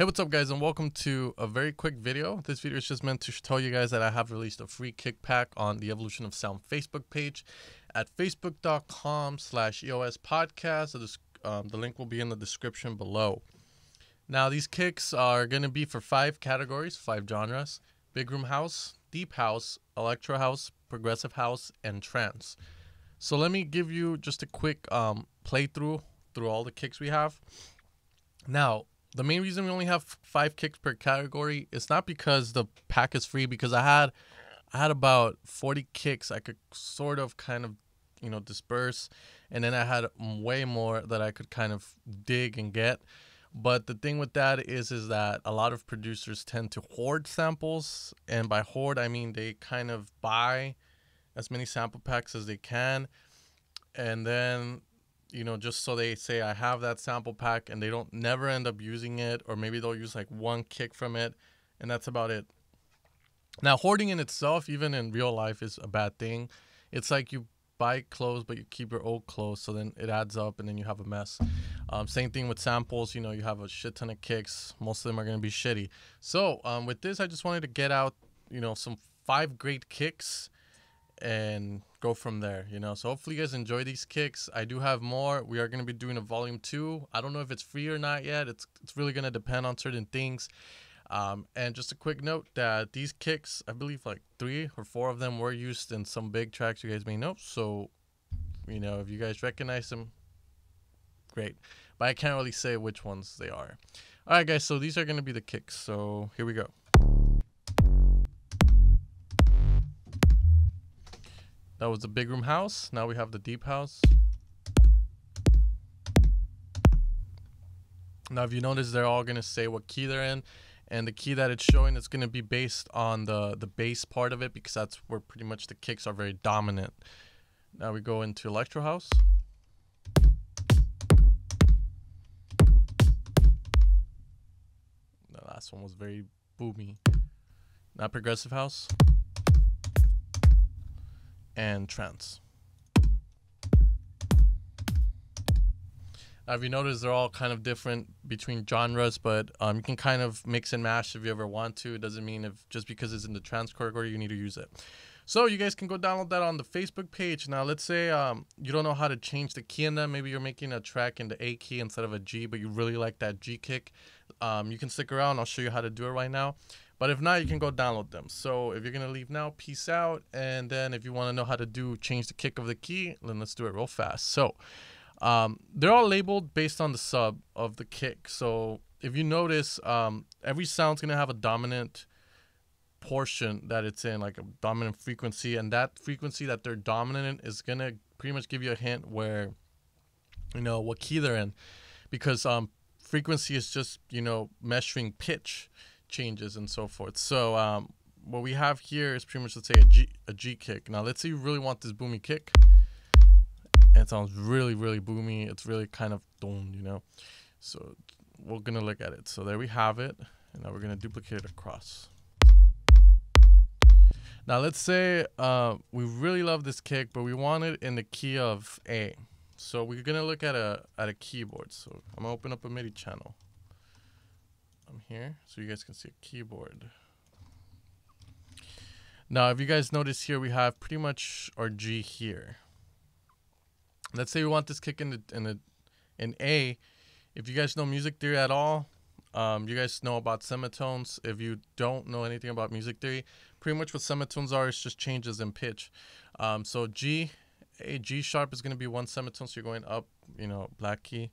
Hey, what's up guys, and welcome to a very quick video. This video is just meant to tell you guys that I have released a free kick pack on the Evolution of Sound Facebook page at facebook.com/EOS podcast. The link will be in the description below. Now, these kicks are going to be for 5 categories, 5 genres: big room house, deep house, electro house, progressive house, and trance. So let me give you just a quick playthrough through all the kicks we have. Now, the main reason we only have 5 kicks per category is not because the pack is free, because I had about 40 kicks I could sort of kind of disperse, and then I had way more that I could kind of dig and get. But the thing with that is that a lot of producers tend to hoard samples, and by hoard I mean they kind of buy as many sample packs as they can, and then just so they say I have that sample pack, and they don't never end up using it, or maybe they'll use like one kick from it, and that's about it. Now, hoarding in itself, even in real life, is a bad thing. It's like you buy clothes, but you keep your old clothes, so then it adds up, and then you have a mess. Same thing with samples. You have a shit ton of kicks. Most of them are going to be shitty. So with this, I just wanted to get out, some 5 great kicks and go from there. So hopefully you guys enjoy these kicks. I do have more. We are going to be doing a volume 2. I don't know if it's free or not yet. It's really going to depend on certain things. And just a quick note that these kicks, I believe like 3 or 4 of them were used in some big tracks you guys may know. So if you guys recognize them, great, but I can't really say which ones they are. All right guys, so these are going to be the kicks, so here we go. That was the big room house. Now we have the deep house. Now, if you notice, they're all going to say what key they're in, and the key that it's showing is going to be based on the bass part of it, because that's where pretty much the kicks are very dominant. Now we go into electro house. The last one was very boomy. Now progressive house and trance. Now, if you notice, they're all kind of different between genres, but you can kind of mix and match if you ever want to. It doesn't mean just because it's in the trance category you need to use it. So you guys can go download that on the Facebook page. Now, let's say you don't know how to change the key in them. Maybe you're making a track in the A key instead of a G, but you really like that G kick. You can stick around. I'll show you how to do it right now. But if not, you can go download them. So if you're going to leave now, peace out. And then if you want to know how to change the kick of the key, then let's do it real fast. So they're all labeled based on the sub of the kick. So if you notice, every sound's going to have a dominant portion that it's in, like a dominant frequency. And that frequency that they're dominant in is going to pretty much give you a hint where, what key they're in. Because frequency is just, measuring pitch changes and so forth. So what we have here is pretty much, let's say, a G kick. Now let's say you really want this boomy kick, and it sounds really, really boomy. It's really kind of done, so we're gonna look at it. So there we have it, and now we're gonna duplicate it across. Now let's say we really love this kick, but we want it in the key of A. So we're gonna look at a keyboard. So I'm gonna open up a MIDI channel. I'm here so you guys can see a keyboard. Now, if you guys notice here, we have pretty much our G here. Let's say we want this kick in A. If you guys know music theory at all, you guys know about semitones. If you don't know anything about music theory, pretty much what semitones are is just changes in pitch. So G sharp is going to be one semitone, so you're going up, black key,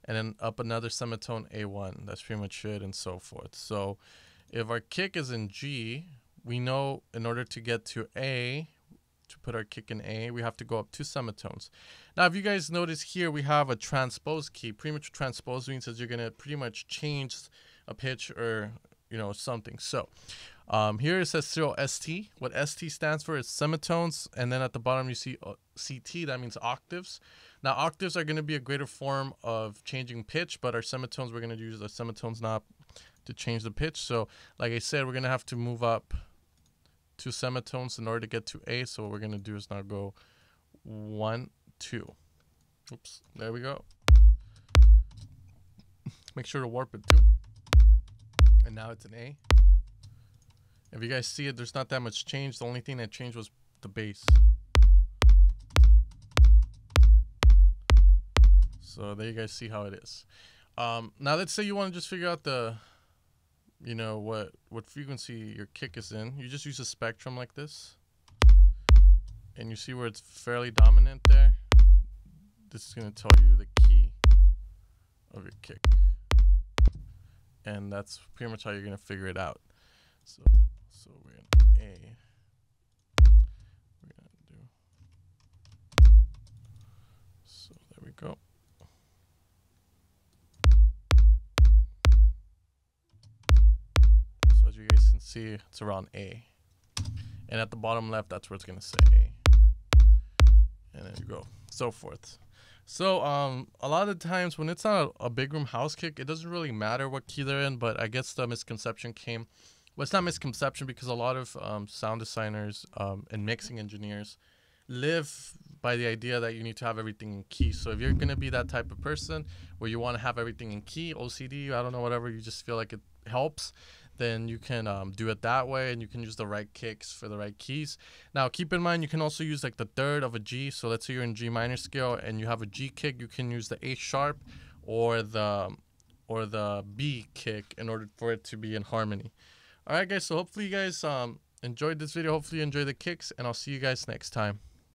and then up another semitone, A1. That's pretty much it, and so forth. So if our kick is in G, we know in order to get to A, to put our kick in A, we have to go up 2 semitones. Now, if you guys notice here, we have a transpose key. Pretty much transpose means that you're going to pretty much change a pitch or, something. So here it says 0 ST. What ST stands for is semitones, and then at the bottom you see CT. That means octaves. Now, octaves are going to be a greater form of changing pitch, but our semitones, we're going to use the semitones knob to change the pitch. So like I said, we're going to have to move up 2 semitones in order to get to A. So what we're going to do is now go 1, 2. Oops, there we go. Make sure to warp it too. And now it's an A. If you guys see it, there's not that much change. The only thing that changed was the bass. So there you guys see how it is. Now let's say you want to just figure out the, what frequency your kick is in. You just use a spectrum like this. And you see where it's fairly dominant there. This is going to tell you the key of your kick. And that's pretty much how you're going to figure it out. So we're in A. We're going to do. So there we go. So as you guys can see, it's around A. And at the bottom left, that's where it's going to say A. And there you go. So forth. So a lot of the times when it's not a big room house kick, it doesn't really matter what key they're in, but I guess the misconception came. Well, it's not misconception because a lot of sound designers and mixing engineers live by the idea that you need to have everything in key. So if you're going to be that type of person where you want to have everything in key, OCD, I don't know, whatever, you just feel like it helps, then you can do it that way, and you can use the right kicks for the right keys. Now, keep in mind, you can also use like the third of a G. So let's say you're in G minor scale and you have a G kick, you can use the A sharp or the B kick in order for it to be in harmony. All right, guys, so hopefully you guys enjoyed this video. Hopefully you enjoy the kicks, and I'll see you guys next time.